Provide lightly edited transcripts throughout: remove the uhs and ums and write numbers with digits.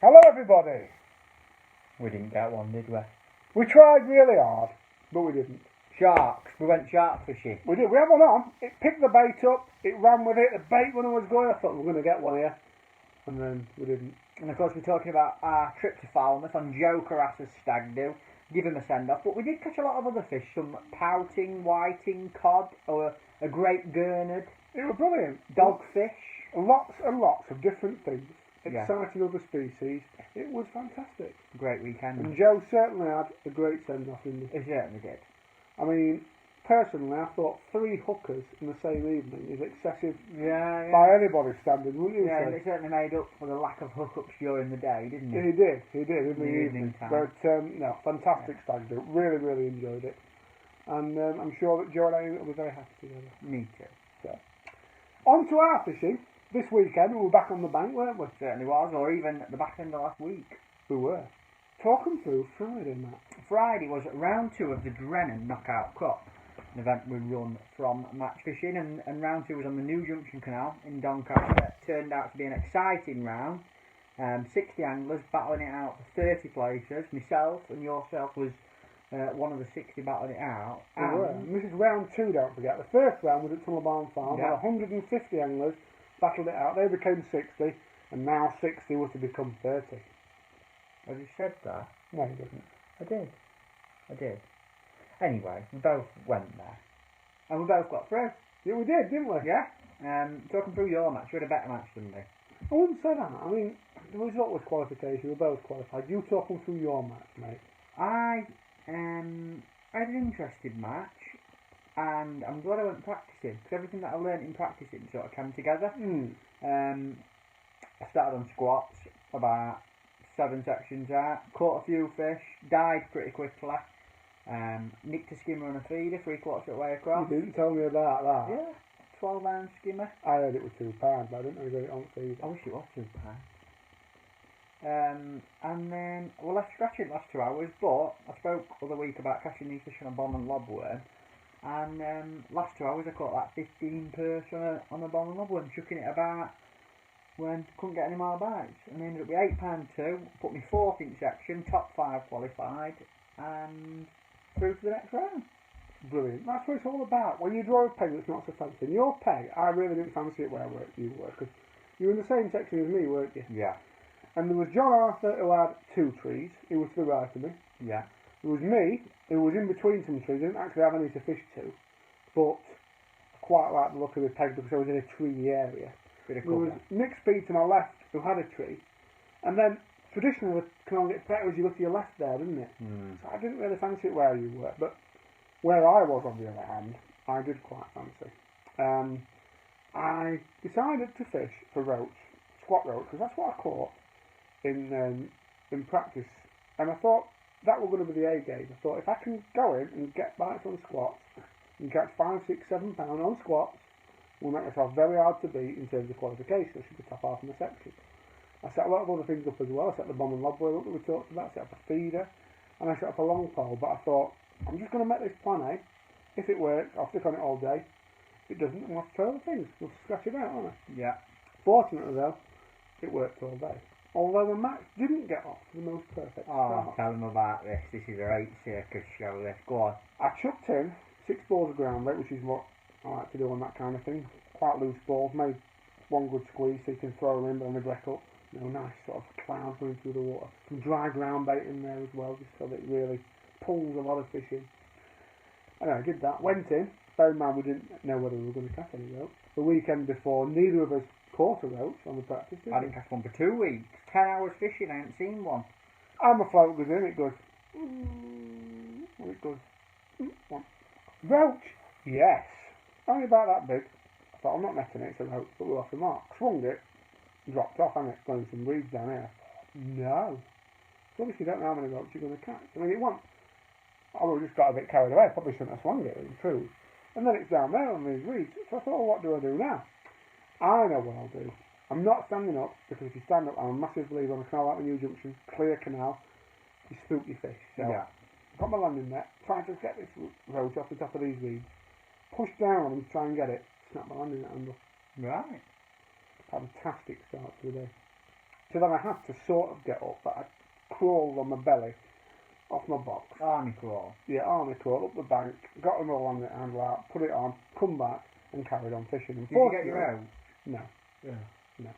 Hello everybody. We didn't get one, did we? We tried really hard, but we didn't. Sharks. We went shark fishing. We did. We had one on. It picked the bait up. It ran with it. The bait runner was going. I thought we were going to get one here. And then we didn't. And of course we're talking about our trip to Falmouth on Joe Carassa's stag do. Give him a send off. But we did catch a lot of other fish. Some pouting, whiting, cod, or a great gurnard. It was brilliant. Dogfish. Lots and lots of different things. Yeah. Exciting other species. It was fantastic. Great weekend. And Joe certainly had a great send off in He certainly did. I mean, personally, I thought 3 hookers in the same evening is excessive by anybody's standard, wouldn't you say? Yeah, he certainly made up for the lack of hookups during the day, didn't he? He did in the evening time. But, no, fantastic stag do. Really, really enjoyed it. And I'm sure that Joe and I will be very happy together. Me too. So, on to our fishing. This weekend, we were back on the bank, weren't we? Certainly was, or even at the back end of last week. We were. Talk them through Friday, Matt. Friday was round 2 of the Drennan Knockout Cup, an event we run from match fishing, and round 2 was on the new Junction Canal in Doncaster. Turned out to be an exciting round. 60 anglers battling it out for 30 places. Myself and yourself was one of the 60 battling it out. We were. And this is round 2, don't forget. The first round was at Tullabarn Farm, where 150 anglers battled it out. They became 60, and now 60 was to become 30. Have you said that? No, you didn't. I did. Anyway, we both went there. And we both got through. Yeah, we did, didn't we? Yeah. Talking through your match, you had a better match than me. I wouldn't say that. I mean, the result was qualification. We were both qualified. You talking through your match, mate. I had an interesting match, and I'm glad I went practising, because everything that I learnt in practising sort of came together. I started on squats, about 7 sections out, caught a few fish, died pretty quickly, nicked a skimmer on a feeder 3/4 of the way across. You didn't tell me about that. Yeah, 12-ounce skimmer. I heard it was £2, but I didn't know you got it on feeder. I wish it was £2. And then, well, left scratching the last 2 hours, but I spoke the other week about catching these fish on a bomb and lobworm, and last 2 hours I caught that 15 perch on a bomb and lobworm, chucking it about when couldn't get any more bites, and I ended up with £8 put me 4th in section, top 5 qualified, and through to the next round. Brilliant. That's what it's all about. When you draw a peg that's not so fancy. And your peg, I really didn't fancy it where you were, because you were in the same section as me, weren't you? Yeah. And there was John Arthur, who had 2 trees. He was to the right of me. Yeah. There was me, who was in between some trees. Didn't actually have any to fish to, but I quite liked the look of the peg because I was in a treey area. There was Nick Speed to my left, who had a tree. And then, traditionally, the canal gets better as you look to your left there, doesn't it? So I didn't really fancy it where you were. But where I was, on the other hand, I did quite fancy. I decided to fish for roach, squat roach, because that's what I caught in practice. And I thought that was going to be the A game. I thought if I can go in and get bites on squats and catch 5, 6, 7 pound on squats, we'll make myself very hard to beat in terms of qualification. I should be top half in the section. I set a lot of other things up as well. I set the bomb and lobworm up that we talked about. I set up a feeder, and I set up a long pole. But I thought I'm just going to make this plan A. If it works, I'll stick on it all day. If it doesn't, I'll have to try other things. We'll scratch it out, won't I? Yeah. Fortunately though, it worked all day. Although the match didn't get off to the most perfect start. Tell them about this. This is a great circus show, this. Go on. I chucked in 6 balls of ground bait, which is what I like to do on that kind of thing. Quite loose balls, made one good squeeze so you can throw them in, but on the break up. Nice sort of cloud going through the water. Some dry ground bait in there as well, just so that it really pulls a lot of fish in. And I did that, went in. Bear in mind we didn't know whether we were going to catch any roach. The weekend before, neither of us caught a roach on the practice, did we? I didn't catch one for 2 weeks. 10 hours fishing, I haven't seen one. And my float goes in, it goes, and it goes, roach? Yes. Only about that big. I thought, I'm not netting it, it's a roach, but we're off the mark. Swung it, dropped off, and it's going some reeds down here. No. So obviously you don't know how many roaches you're going to catch. I mean, it won't. I would have just got a bit carried away, probably shouldn't have swung it, in truth. And then it's down there on these reeds. So I thought, well, what do I do now? I know what I'll do. I'm not standing up, because if you stand up, I'm a massive believer on a canal like the New Junction, clear canal, you spook your fish. So Yeah. I've got my landing net, trying to get this roach off the top of these reeds, push down on them to try and get it, snap my landing net under. Right. Fantastic start to the day. So then I had to sort of get up, but I crawled on my belly off my box. Army crawl. Yeah, army crawl up the bank, got them all on the handle out, put it on, come back and carried on fishing. Did you get your out? No. Yeah. No.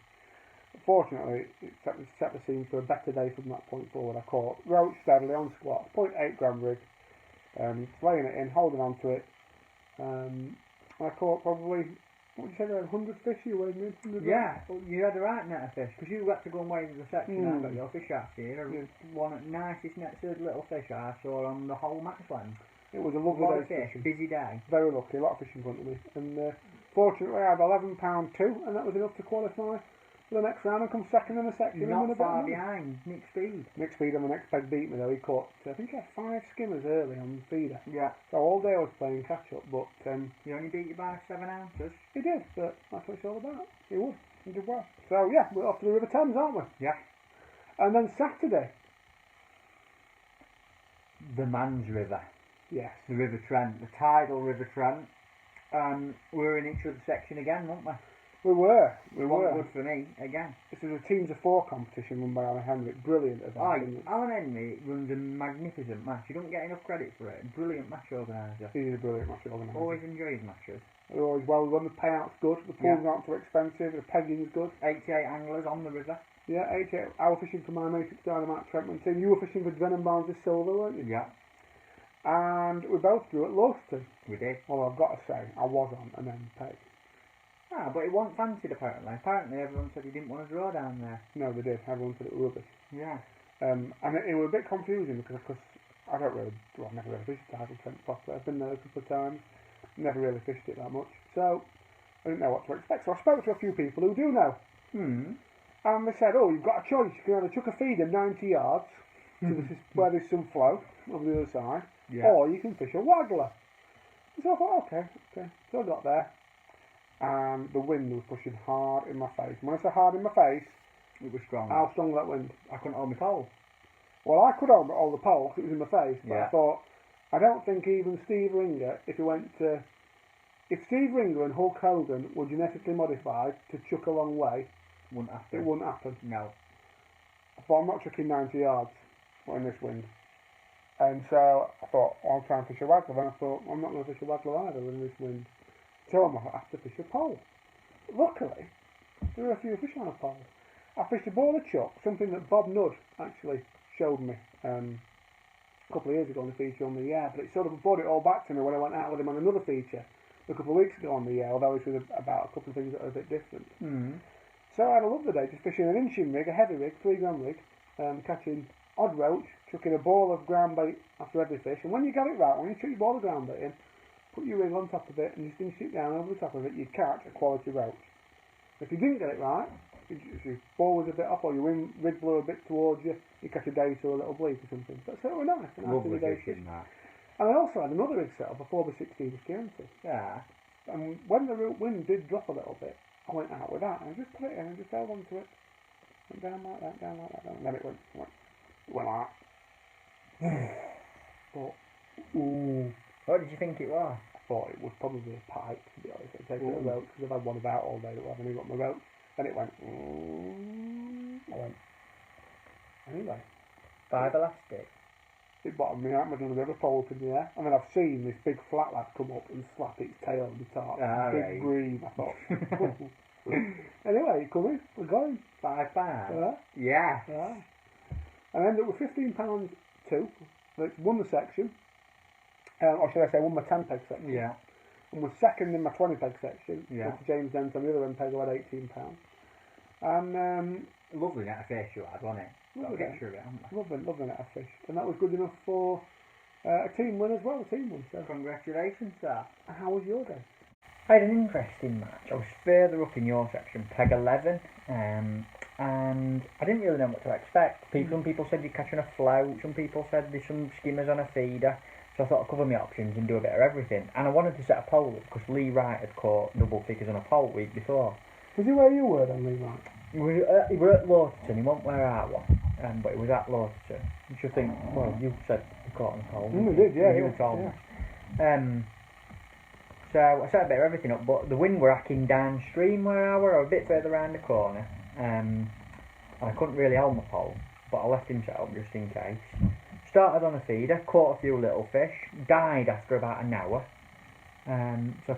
Fortunately, it set the scene for a better day from that point forward. I caught roach steadily on squat, 0.8 gram rig, laying it in, holding on to it. I caught probably, what did you say, 100 fish you weighed me? Yeah, well, you had the right net of fish, because you had to go and weigh the section. I got your fish out here. One of the nicest nets of little fish I saw on the whole Maxland. It was a lovely day fish, busy day. Very lucky, a lot of fish in front of me. And fortunately I had £11.2, and that was enough to qualify for the next round and come second in the section. Not far behind, Nick Speed. Nick Speed on the next peg beat me though. He caught, I think he had 5 skimmers early on the feeder. Yeah. So all day I was playing catch up, but he only beat you by 7 ounces. He did, but that's what it's all about. He would. He did well. So yeah, we're off to the River Thames, aren't we? Yeah. And then Saturday. The Man's River. Yes. The River Trent, the Tidal River Trent. We were in each other's section again, weren't we? We were. Good for me, again. This was a teams of 4 competition run by Alan Henry. Brilliant event. Oh, Alan Henry runs a magnificent match. You don't get enough credit for it. Brilliant match organiser. He's a brilliant match organiser. Always enjoy his matches. They're always well run, the payout's good, the pools aren't too expensive, the pegging's good. 88 anglers on the river. Yeah, 88. I was fishing for my Matrix Dynamite Trentman team. You were fishing for Drennan Barnes' Silver, weren't you? Yeah. And we both drew at Lowston. We did. Well, I've got to say, I was on and then peg. Ah, but it wasn't fancied apparently. Apparently everyone said he didn't want to draw down there. No, they did. Everyone said it was rubbish. Yeah. And it was a bit confusing because I don't really, well, I've never really fished Tidal Trent properly. I've been there a couple of times, never really fished it that much. So, I didn't know what to expect. So I spoke to a few people who do know. And they said, oh, you've got a choice. You can either chuck a feeder 90 yards to where there's some flow over the other side, or you can fish a waggler. So I thought, okay. So I got there, and the wind was pushing hard in my face. When I say hard in my face, it was strong. How strong was that wind? I couldn't hold my pole. Well, I could hold the pole because it was in my face, but Yeah. I thought, I don't think even Steve Ringer, if Steve Ringer and Hulk Hogan were genetically modified to chuck a long way, it wouldn't happen. No. I thought, I'm not chucking 90 yards in this wind. And so I thought, I'll try and fish a waggler. Then I thought, I'm not going to fish a waggler either in this wind. So I have to fish a pole. Luckily, there were a few fish on a pole. I fished a ball of chuck, something that Bob Nudd actually showed me a couple of years ago on the feature on the Yare, but it sort of brought it all back to me when I went out with him on another feature a couple of weeks ago on the Yare, although it was about a couple of things that are a bit different. So I had a lovely day just fishing an inching rig, a heavy rig, 3 gram rig, catching odd roach, chucking a ball of ground bait after every fish, and when you get it right, when you chuck your ball of ground bait in, put your rig on top of it and just inch it down over the top of it, you'd catch a quality roach. If you didn't get it right, if your ball was a bit off or your rig blew a bit towards you, you catch a dace or a little bleak or something. So it was nice. Lovely fishing, that. And I also had another rig set up before the 16 was Chianti. Yeah. And when the wind did drop a little bit, I went out with that and I just put it in and just held onto it. Went down like that, down. And then it went like that. But, ooh. What did you think it was? I thought it was probably a pike, to be honest. I'd take it a roach, because I've had one about all day that I haven't even got my roach. And it went, I went, anyway. 5 elastic. It bottomed me out, my little river pole up in the air. And then I've seen this big flat lad come up and slap its tail on the top. Big bream, I thought. Anyway, come in, we're going. £5? Yeah. And I ended up with £15 too. It's won the section. Or should I say, won my 10 peg section. Yeah. And was second in my 20 peg section. Yeah. With James Dent on the other end peg who had £18. And lovely net of fish you had, wasn't it? Got a picture of it, haven't we? Lovely net of fish. And that was good enough for a team win as well, a team win. So. Congratulations, sir. And how was your day? I had an interesting match. I was further up in your section, peg 11, and I didn't really know what to expect. Some people said you're catching a float, some people said there's some skimmers on a feeder, so I thought I'd cover my options and do a bit of everything. And I wanted to set a pole up because Lee Wright had caught double figures on a pole week before. Was he where you were then, Lee Wright? He were at Lawterton, he wasn't where I was, but he was at Lawterton. You should think, well, you said you caught on a pole. We did, yeah. You told me. So I set a bit of everything up, but the wind were hacking downstream where I were, or a bit further around the corner. and I couldn't really hold my pole, but I left him set up just in case. Started on a feeder, caught a few little fish, died after about an hour. So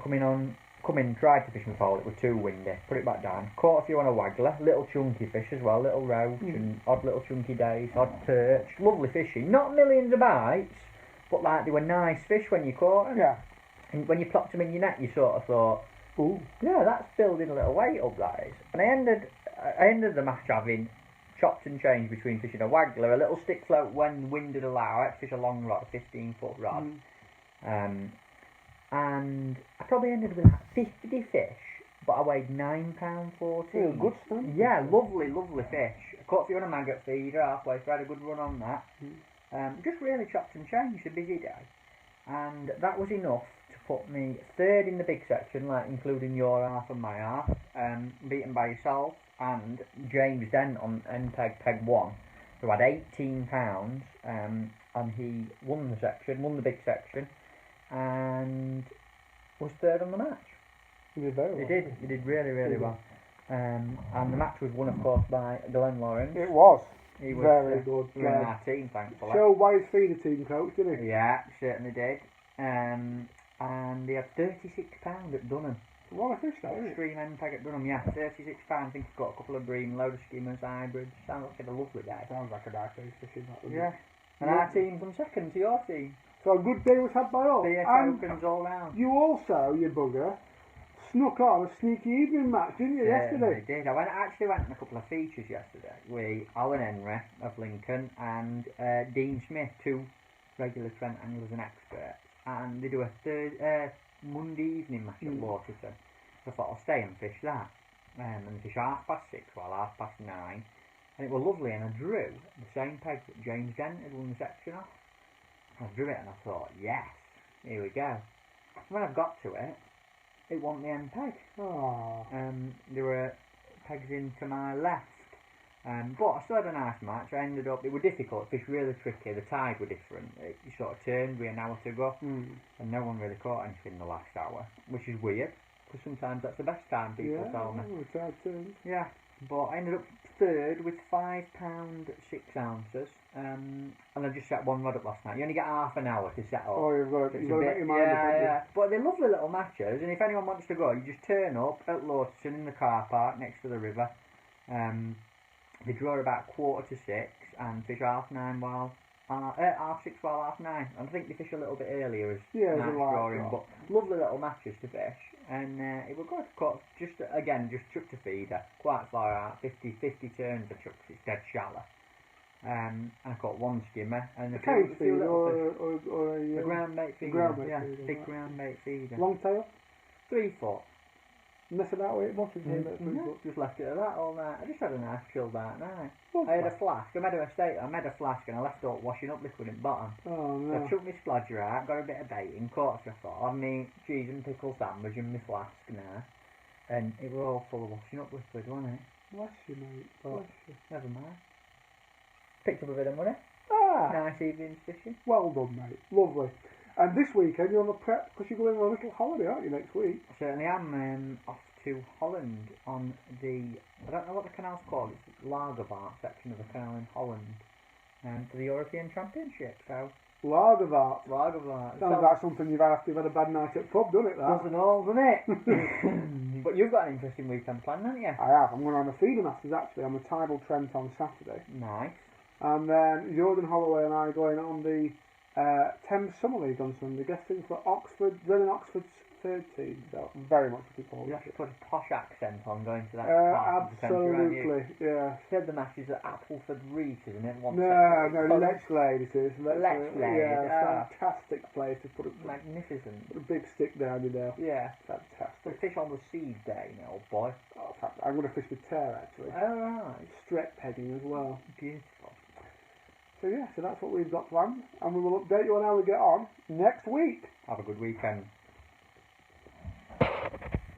tried to fish my pole, it was too windy, put it back down, caught a few on a waggler, little chunky fish as well, little roach and odd little chunky dace, odd perch, lovely fishing, not millions of bites, but like they were nice fish when you caught them. Yeah. And when you plopped them in your net, you sort of thought, ooh, yeah, that's building a little weight up, that is. And I ended the match having chopped and changed between fishing a waggler, a little stick float when the wind would allow. I had to fish a long rod, a 15-foot rod. And I probably ended with like 50 fish, but I weighed £9.14. Yeah, good stuff. Yeah, lovely, lovely fish. I caught a few on a maggot feeder halfway, so I had a good run on that. Just really chopped and changed, a busy day. And that was enough to put me third in the big section, like including your half and my half, beaten by yourself and James Dent on NPEG Peg 1, who had £18, and he won the big section, and was third on the match. He did very well. He did really, really well. And the match was won, of course, by Glenn Lawrence. It was. He was very good. He was in our team, thankfully. Showed why his feeder team coach, didn't he? Yeah, certainly did. And he had £36 at Dunham. What a fish, that, isn't it? Extreme NPEG at Dunham, yeah. £36. I think he's got a couple of bream, load of skimmers, hybrids. Sounds like a lovely day. Sounds like a nice day's fishing, that, doesn't yeah. it? And our team from second to your team. So a good day was had by all. The and tokens all round. you also, you bugger, snuck on a sneaky evening match, didn't you, yesterday? I did. I actually went on a couple of features yesterday with Alan Henry of Lincoln and Dean Smith, two regular Trent anglers and experts. And they do a Monday evening match at Waterton. So I thought I'll stay and fish that. And fish 6:30 while 9:30. And it was lovely, and I drew the same peg that James Dent had won the section off. I drew it and I thought, yes, here we go. When I got to it, it wasn't the end peg. Oh. There were pegs in to my left. But I still had a nice match. I ended up, it was difficult, fish really tricky, the tide were different. It sort of turned with an hour to go, and no one really caught anything in the last hour, which is weird, because sometimes that's the best time, people tell me. The tide turned. Yeah, but I ended up third with £5 6 ounces, and I just set one rod up last night. You only get half an hour to set up. Oh, you've got to make your mind up. Yeah. But they're lovely little matches, and if anyone wants to go, you just turn up at Lawson in the car park next to the river. They draw about 5:45 and fish 6:30 while 9:30. And I think they fish a little bit earlier as night drawing, but lovely little matches to fish. And it was good. Caught just chucked a feeder quite far out, 50 turns I chucked, it's dead shallow. And I caught one skimmer and a few little fish. Or a ground bait feeder. Big ground bait feeder. Long tail? 3 foot. And that's about where it was. Just left it at that all night. I just had a nice chilled out night. Lovely. I had a flask. I made a flask and I left it washing up liquid in bottom. Oh no. So I took my splodger out, got a bit of bait in, caught a thought, I've me cheese and pickle sandwich in my flask now. And it was all full of washing up liquid, wasn't it? Bless you, mate. But never mind. Picked up a bit of money. Nice evening's fishing. Well done, mate. Lovely. And this weekend you're on the prep because you're going on a little holiday, aren't you, next week? I certainly am. Off to Holland on the, I don't know what the canal's called, it's the Lagervaart section of the canal in Holland, for the European Championship. So Lagervaart. Sounds like something you've had after you've had a bad night at the pub, doesn't it? That? Doesn't all, doesn't it? But you've got an interesting weekend planned, haven't you? I have. I'm going on the feeder masters actually on the Tidal Trent on Saturday. Nice. And then Jordan Holloway and I are going on the Thames Summer League on Sunday, guesting for Oxford, running Oxford's third team. So very much looking forward. You have to put a posh accent on going to that. Absolutely, yeah. Said the match is at Appleford Reef, isn't it? No, Lexlade it is. Lexlade. Yeah, fantastic place to put a magnificent. Put a big stick down, you know. Yeah, fantastic. Fish on the seed day, now, old boy. Oh, I'm going to fish with tear actually. Oh right. Strep pegging as well. Beautiful. So yeah, so that's what we've got planned, and we will update you on how we get on next week. Have a good weekend.